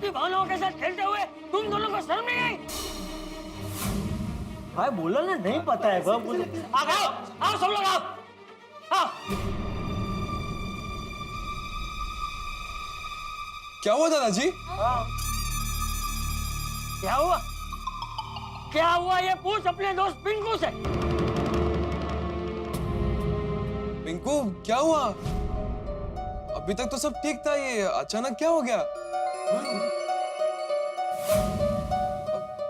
सबकी भावनाओं के साथ खेलते हुए तुम दोनों को शर्म नहीं आई? भाई बोला ना नहीं पता है। आओ आओ सब लोग आओ आओ। क्या हुआ दादाजी? क्या हुआ? क्या हुआ ये पूछ अपने दोस्त पिंकू से। पिंकू क्या हुआ? अभी तक तो सब ठीक था, ये अचानक क्या हो गया?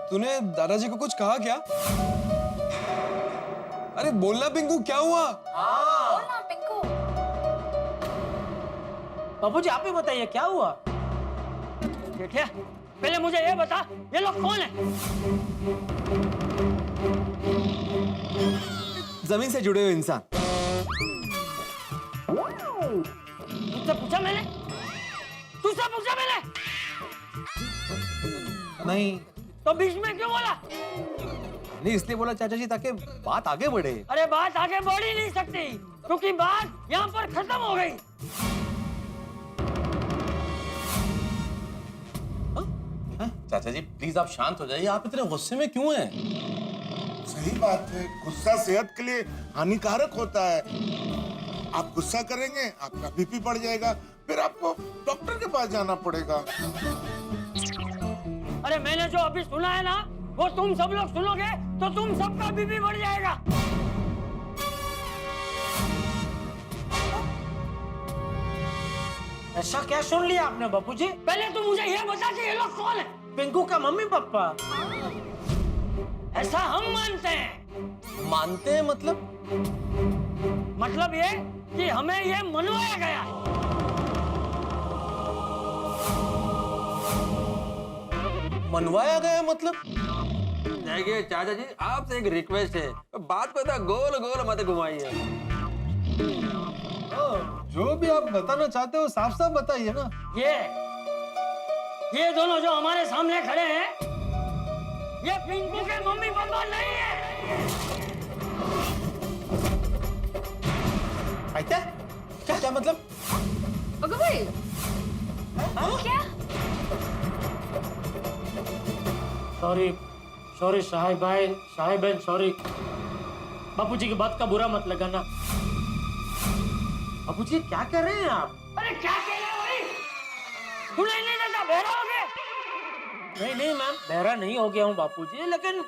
तूने दादाजी को कुछ कहा क्या? अरे बोलना पिंकू, क्या हुआ? बोलना पिंकू। बाबूजी आप ही बताइए क्या हुआ? देखिए पहले मुझे ये बता, ये लोग कौन है? जमीन से जुड़े हुए इंसान। तुझसे पूछा मैंने? तुझसे पूछा मैंने? नहीं तो बीच में क्यों बोला? नहीं इसलिए बोला चाचा जी ताकि बात आगे बढ़े। अरे बात आगे बढ़ ही नहीं सकती क्योंकि बात यहाँ पर खत्म हो गई। चाचा जी प्लीज आप शांत हो जाइए, आप इतने गुस्से में क्यों हैं? सही बात है, गुस्सा सेहत के लिए हानिकारक होता है। आप गुस्सा करेंगे आपका बीपी बढ़ जाएगा, फिर आपको डॉक्टर के पास जाना पड़ेगा। अरे मैंने जो अभी सुना है ना, वो तुम सब लोग सुनोगे तो तुम सबका बीपी बढ़ जाएगा। ऐसा क्या सुन लिया आपने बाबूजी? पहले तुम मुझे ये बता कि ये लोग कौन है? पिंकू का मम्मी पापा। ऐसा हम मानते हैं। मानते हैं मतलब? मतलब ये कि हमें ये मनवाया गया। मनवाया गया मतलब? देखिए चाचा जी आपसे एक रिक्वेस्ट है, बात को इतना गोल गोल मत घुमाइए। जो भी आप बताना चाहते हो साफ साफ बताइए ना। ये दोनों जो हमारे सामने खड़े हैं, ये पिंकू के मम्मी पापा नहीं है। क्या मतलब? अगो भाई क्या? सॉरी साहिब भाई, साहिब बहन सॉरी। बापूजी की बात का बुरा मत लगाना। बापूजी क्या कर रहे हैं आप? अरे क्या कह रहे हो भाई? सुनाई नहीं देता, बहरा हो गए? नहीं मैम, बहरा नहीं हो गया हूँ बापूजी, लेकिन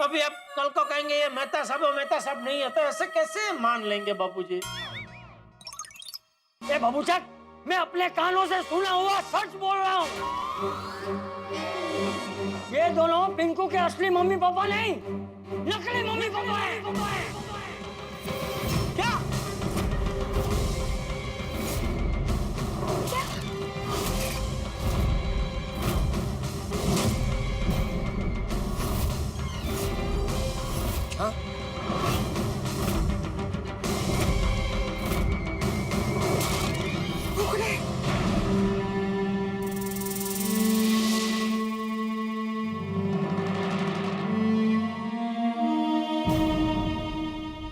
अभी आप कल को कहेंगे ये मेहता साहब नहीं है, तो ऐसे कैसे मान लेंगे बापूजी? ए बाबूचक, मैं अपने कानों से सुना हुआ सच बोल रहा हूँ। ये दोनों पिंकू के असली मम्मी पापा नहीं, नकली मम्मी पापा हैं। क्या?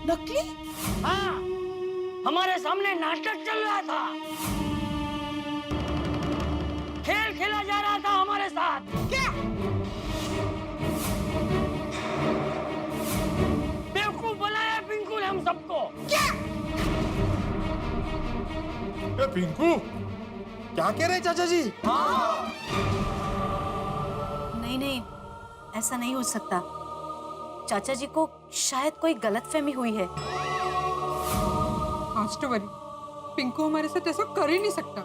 नकली? हाँ, हमारे सामने नाटक चल रहा था, खेल खेला जा रहा था हमारे साथ। क्या? बेवकूफ बनाया पिंकू ने हम सबको। क्या? पिंकू क्या कह रहे हैं चाचा जी? नहीं, ऐसा नहीं हो सकता। चाचा जी को शायद कोई गलतफहमी हुई है। तो वरी पिंकू हमारे साथ ऐसा कर ही नहीं सकता।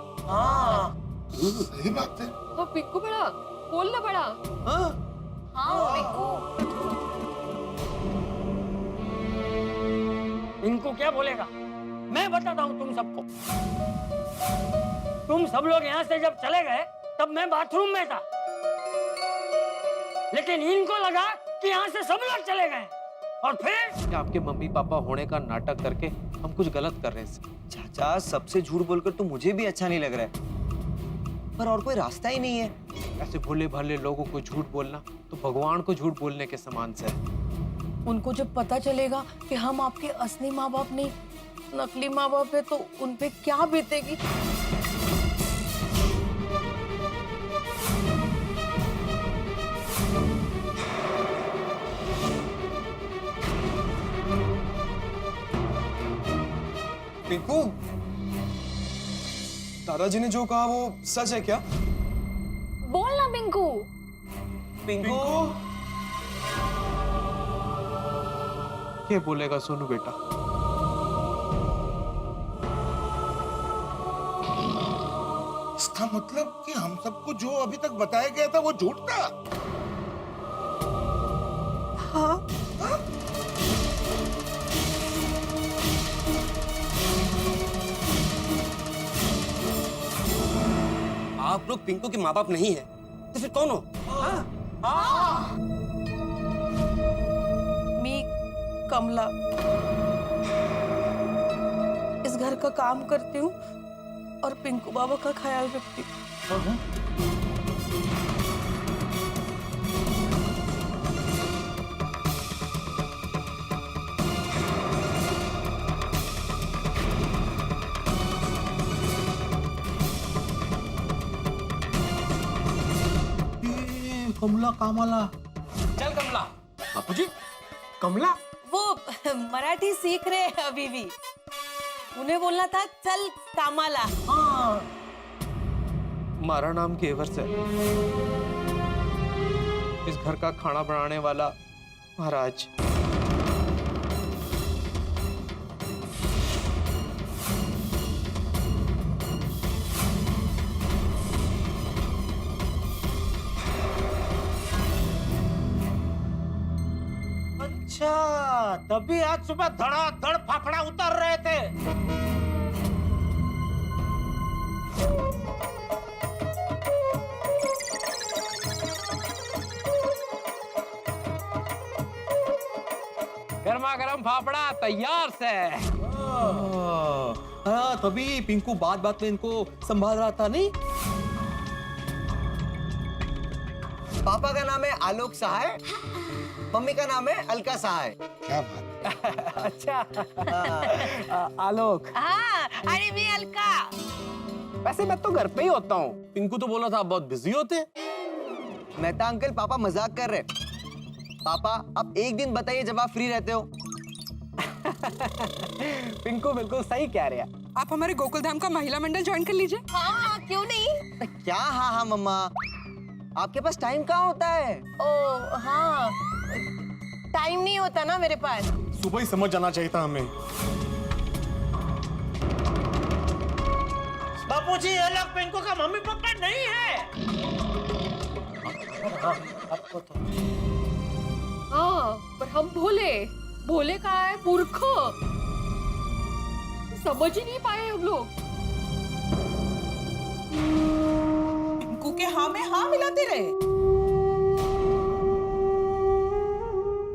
सही बात है। हाँ पिंकू बड़ा बोलना बड़ा। हाँ पिंकू। पिंकू क्या बोलेगा? मैं बताता हूँ तुम सबको। तुम सब लोग यहाँ से जब चले गए तब मैं बाथरूम में था, लेकिन इनको लगा कि यहाँ से सब लोग चले गए और फिर आपके मम्मी पापा होने का नाटक करके हम कुछ गलत कर रहे हैं। चाचा सबसे झूठ बोलकर तो मुझे भी अच्छा नहीं लग रहा है, पर और कोई रास्ता ही नहीं है। ऐसे भोले भाले लोगों को झूठ बोलना तो भगवान को झूठ बोलने के समान से है। उनको जब पता चलेगा कि हम आपके असली माँ बाप नहीं नकली माँ बाप है तो उन पे क्या बीतेगी। पिंकू, दादाजी ने जो कहा वो सच है क्या? बोल ना पिंकू। पिंकू क्या बोलेगा सोनू बेटा? इसका मतलब कि हम सबको जो अभी तक बताया गया था वो झूठ था। हाँ, आप लोग पिंकू के माँ बाप नहीं है तो फिर कौन हो? मी कमला इस घर का काम करती हूँ और पिंकू बाबा का ख्याल रखती हूँ। कमला कामला। चल कमला। बापूजी, कमला? वो मराठी सीख रहे हैं अभी भी। उन्हें बोलना था चल कामाला। हाँ। हमारा नाम केवर्स है, इस घर का खाना बनाने वाला महाराज। अच्छा, तभी आज सुबह धड़ाधड़ फाफड़ा उतर रहे थे। गर्मा गर्म फाफड़ा तैयार से। हाँ, तभी पिंकू बात बात में इनको संभाल रहा था नहीं? पापा का नाम है आलोक सहाय, मम्मी का नाम है अलका सहाय। क्या बात है? अच्छा। आलोक। हाँ, अरे मैं अलका। वैसे मैं तो घर पे ही होता हूँ। पिंकू तो बोला था आप बहुत बिजी होते हैं। मेहता अंकल, पापा मजाक कर रहे। पापा आप एक दिन बताइए जब आप फ्री रहते हो। पिंकू बिल्कुल सही कह रहे हैं। आप हमारे गोकुल धाम का महिला मंडल ज्वाइन कर लीजिए। हाँ, क्यों नहीं? क्या हाँ हाँ मम्मा, आपके पास टाइम कहाँ होता है? ओ हाँ, टाइम नहीं होता ना मेरे पास। सुबह ही समझ जाना चाहिए था हमें। बापूजी, ये लोग पिंकू का मम्मी पापा नहीं है। हाँ, आपको तो हाँ, पर हम भोले भोले का है मूर्ख, समझ ही नहीं पाए हम लोग। पिंकू के हाँ में हाँ मिलाते रहे,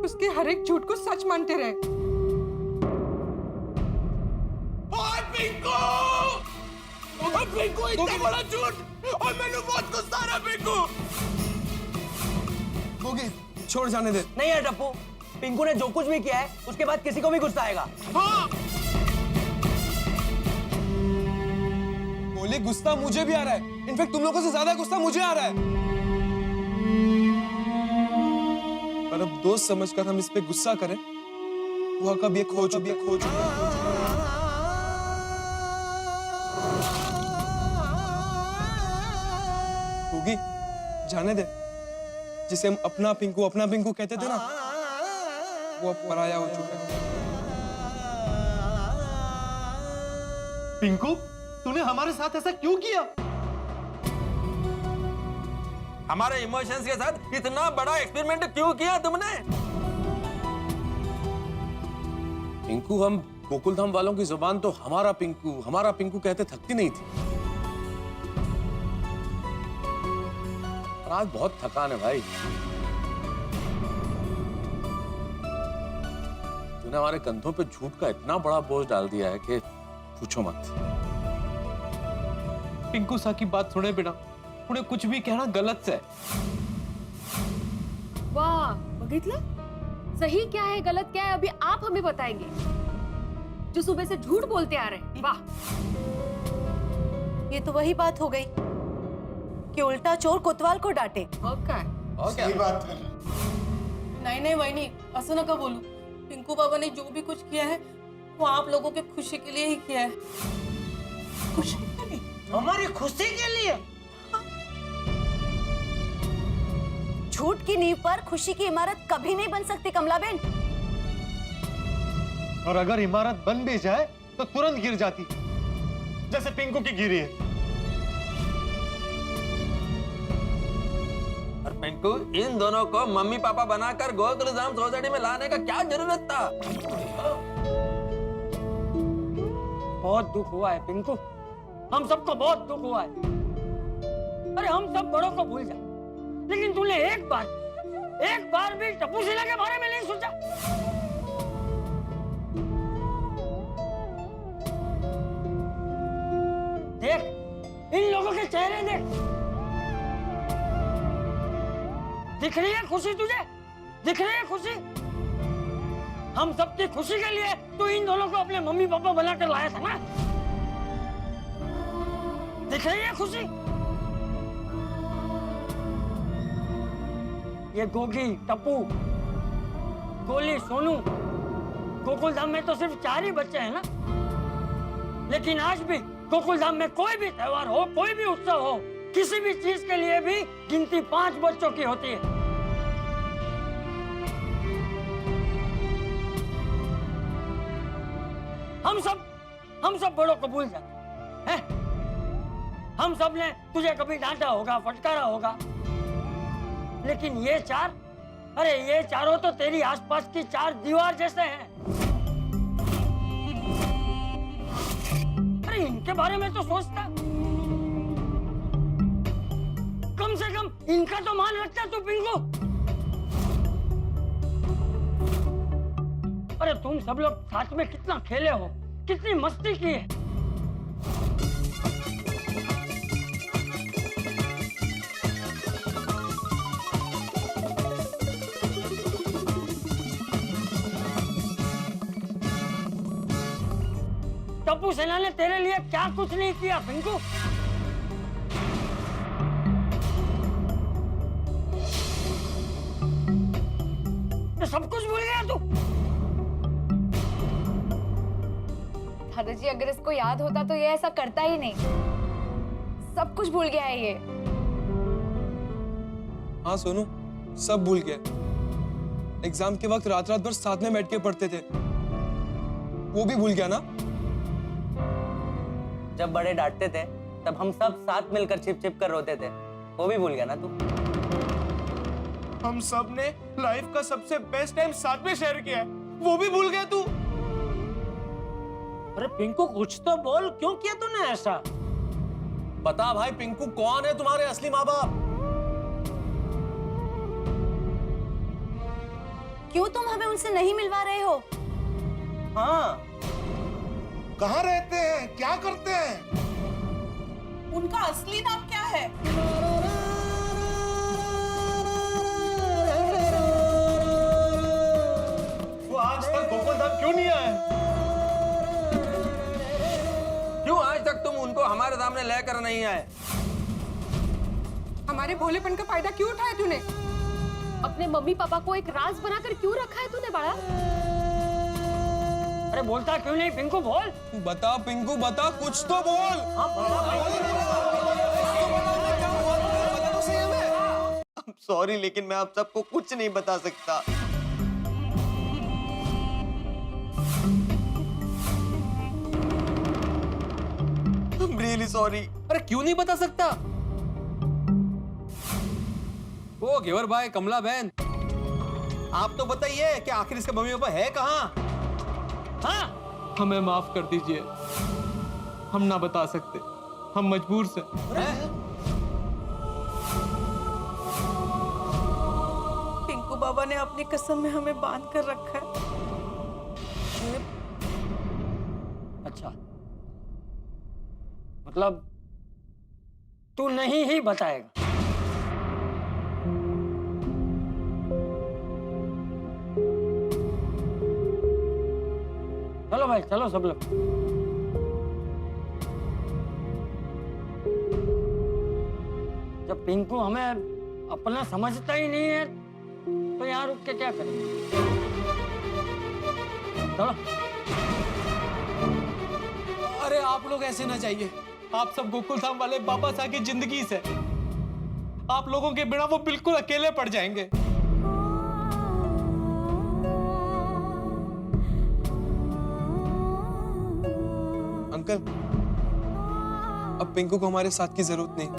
उसके हर एक झूठ को सच मानते रहे। पिंकू इतना बड़ा झूठ, और मैंने बहुत गुस्सा आ रहा। पिंकू होगी, छोड़ जाने दे। नहीं है टप्पू, पिंकू ने जो कुछ भी किया है उसके बाद किसी को भी गुस्सा आएगा। बोले गुस्सा मुझे भी आ रहा है, इनफैक्ट तुम लोगों से ज्यादा गुस्सा मुझे आ रहा है। पर अब दोस्त समझकर हम इस पे गुस्सा करें, वह कब ये खो चुके होगी, जाने दे। जिसे हम अपना पिंकू कहते थे ना, वो अब पराया हो चुका है। पिंकू, तूने हमारे साथ ऐसा क्यों किया? हमारे इमोशंस के साथ इतना बड़ा एक्सपेरिमेंट क्यों किया तुमने? पिंकू, हम गोकुलधाम वालों की जुबान तो हमारा पिंकू कहते थकती नहीं थी। पर आज बहुत थकान है भाई। तूने हमारे कंधों पे झूठ का इतना बड़ा बोझ डाल दिया है कि पूछो मत। पिंकू सा की बात सुने बिना उन्हें कुछ भी कहना गलत है। वाह, बघितलं? सही क्या है गलत क्या है अभी आप हमें बताएंगे, जो सुबह से झूठ बोलते आ रहे हैं। वाह, ये तो वही बात हो गई कि उल्टा चोर कोतवाल को डांटे। सही बात है। नहीं नहीं वही नहीं, असं नका बोलू। पिंकू बाबा ने जो भी कुछ किया है वो आप लोगों की खुशी के लिए ही किया है। खुशी के लिए? हमारी खुशी के लिए? झूठ की नींव पर खुशी की इमारत कभी नहीं बन सकती कमला बेन। और अगर इमारत बन भी जाए तो तुरंत गिर जाती, जैसे पिंकू की गिरी है। और पिंकू, इन दोनों को मम्मी पापा बनाकर गोकुलधाम सोसाइटी में लाने का क्या जरूरत था? बहुत दुख हुआ है पिंकू, हम सबको बहुत दुख हुआ है। अरे हम सब बड़ों को भूल जा, लेकिन तूने एक बार भी टप्पू सेना के बारे में नहीं सोचा। देख, इन लोगों के चेहरे देख, दिख रही है खुशी तुझे? दिख रही है खुशी? हम सबकी खुशी के लिए तू इन दोनों को अपने मम्मी पापा बनाकर लाया था ना? दिख रही है खुशी? ये गोगी, टप्पू, गोली, सोनू, गोकुलधाम में तो सिर्फ 4 ही बच्चे हैं ना? लेकिन आज भी गोकुलधाम में कोई भी त्योहार हो, कोई भी उत्सव हो, किसी भी चीज के लिए भी गिनती 5 बच्चों की होती है। हम सब बड़ों को भूल जाते हैं। हम सब ने तुझे कभी डांटा होगा, फटकारा होगा, लेकिन ये 4, अरे ये चारों तो तेरी आसपास की 4 दीवार जैसे हैं। अरे इनके बारे में तो सोचता, कम से कम इनका तो मान रखता तू पिंकू। अरे तुम सब लोग साथ में कितना खेले हो, कितनी मस्ती की है। टप्पू सेना ने तेरे लिए क्या कुछ नहीं किया पिंकू? ये सब कुछ भूल गया तू? दादाजी, अगर इसको याद होता तो ये ऐसा करता ही नहीं। सब कुछ भूल गया है ये। हाँ सोनू, सब भूल गया। एग्जाम के वक्त रात भर साथ में बैठ के पढ़ते थे, वो भी भूल गया ना? जब बड़े डांटते थे तब हम सब साथ मिलकर छिप कर रोते थे, वो भी भूल गया ना तू? हम सब ने लाइफ का सबसे बेस्ट टाइम साथ में शेयर किया है, वो भी भूल गया तू? अरे पिंकू, कुछ तो बोल, क्यों किया तूने ऐसा? बता भाई, पिंकू कौन है तुम्हारे असली माँ बाप? क्यों तुम हमें उनसे नहीं मिलवा रहे हो? हाँ, कहाँ रहते हैं, क्या करते हैं? उनका असली नाम क्या है? वो आज तक गोकुलधाम क्यों नहीं आए? क्यों आज तक तुम उनको हमारे सामने लेकर नहीं आए? हमारे भोलेपन का फायदा क्यों उठाया तूने? अपने मम्मी पापा को एक राज बनाकर क्यों रखा है तूने बड़ा? अरे बोलता क्यों नहीं पिंकू? बोल, बता पिंकू, बता, कुछ तो बोल। सॉरी, लेकिन मैं आप सबको कुछ नहीं बता सकता। I'm really sorry। अरे क्यों नहीं बता सकता? ओ घेवर भाई, कमला बहन, आप तो बताइए कि आखिर इसका मम्मी पापा है कहाँ? हाँ हमें माफ कर दीजिए, हम ना बता सकते, हम मजबूर से। पिंकू बाबा ने अपनी कसम में हमें बांध कर रखा है। अच्छा, मतलब तू नहीं ही बताएगा? चलो भाई, चलो सब लोग। जब पिंकू हमें अपना समझता ही नहीं है तो यहाँ रुक के क्या करेंगे? चलो। आप लोग ऐसे ना जाइए। आप सब गोकुल धाम वाले बाबा साहब की जिंदगी से, आप लोगों के बिना वो बिल्कुल अकेले पड़ जाएंगे। अंकल, अब पिंकू को हमारे साथ की जरूरत नहीं।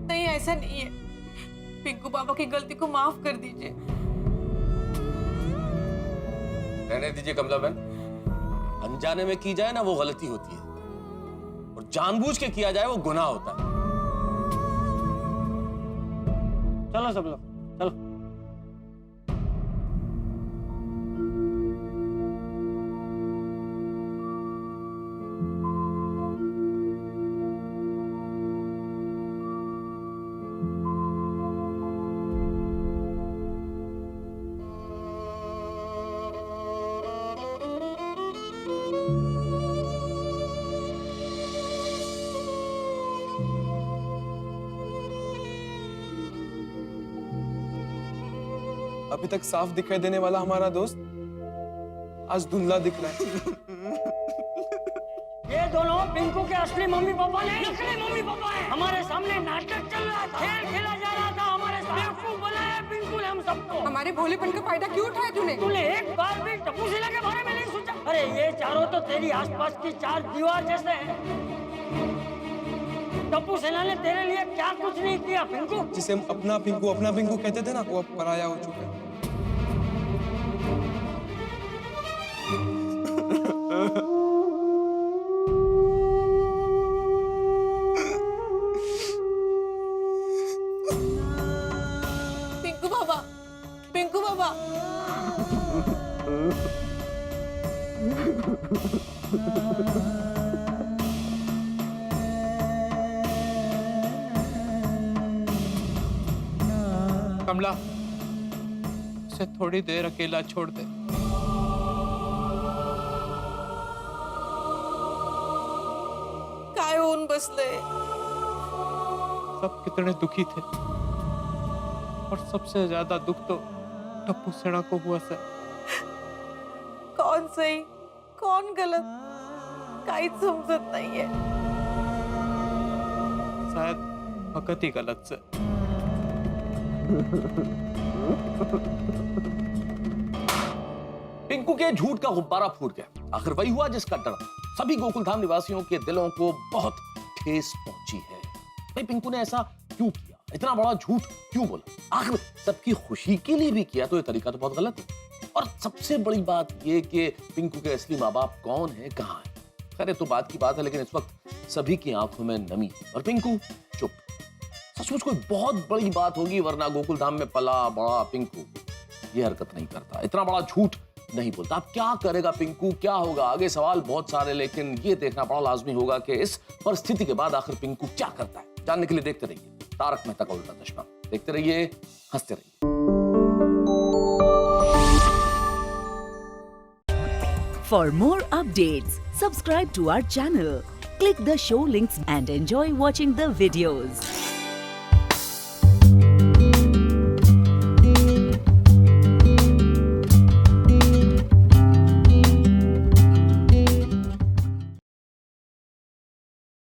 नहीं, ऐसा नहीं है। पिंकू बाबा की गलती को माफ कर दीजिए। रहने दीजिए कमला बहन, अनजाने में की जाए ना वो गलती होती है, और जानबूझ के किया जाए वो गुनाह होता है। चलो सब लोग, चलो। अभी तक साफ दिखाई देने वाला हमारा दोस्त आज धुंधला दिख रहा है। ये दोनों पिंकू के असली मम्मी पापा नहीं, नकली मम्मी पापा हैं। हमारे सामने नाटक चल रहा था, खेल खेला जा रहा था, हमारे बेवकूफ बनाया पिंकू ने हम सबको। हमारे भोलेपन का फायदा क्यों उठाया तूने? तूने एक बार भी टप्पू सेना के बारे में नहीं सोचा? अरे ये चारों तो तेरी आसपास की चार दीवार जैसे हैं। टप्पू सेना ने तेरे लिए क्या कुछ नहीं किया पिंकू? जिसे हम अपना पिंकू कहते थे ना, वो अब पराया हो चुका है। पिंकू बाबा, पिंकू बाबा। कमला, उसे थोड़ी देर अकेला छोड़ दे। काय होऊन बसले? सब कितने दुखी थे, और सबसे ज्यादा दुख तो टप्पू सेना को हुआ सर। कौन सही कौन गलत काहीच समजत नाहीये। शायद फकत ही गलत से। पिंकू के झूठ का गुब्बारा फूट गया। आखिर वही हुआ जिसका डर सभी गोकुलधाम निवासियों के दिलों को बहुत ठेस पहुंची है। भाई पिंकू ने ऐसा क्यों किया, इतना बड़ा झूठ क्यों बोला? आखिर सबकी खुशी के लिए भी किया तो ये तरीका तो बहुत गलत है। और सबसे बड़ी बात ये कि पिंकू के असली माँ बाप कौन है, कहाँ है। खैर तो बात की बात है, लेकिन इस वक्त सभी की आंखों में नमी और पिंकू चुप। सचमुच कोई बहुत बड़ी बात होगी, वरना गोकुलधाम में पला बड़ा पिंकू ये हरकत नहीं करता, इतना बड़ा झूठ नहीं बोलता। अब क्या करेगा पिंकू, क्या होगा आगे? सवाल बहुत सारे, लेकिन ये देखना बड़ा लाजमी होगा कि इस परिस्थिति के बाद आखिर पिंकू क्या करता है। जानने के लिए देखते रहिए तारक मेहता का उल्टा चश्मा। देखते रहिए, हंसते रहिए। For more updates, subscribe to our channel, click the show links and enjoy watching the videos.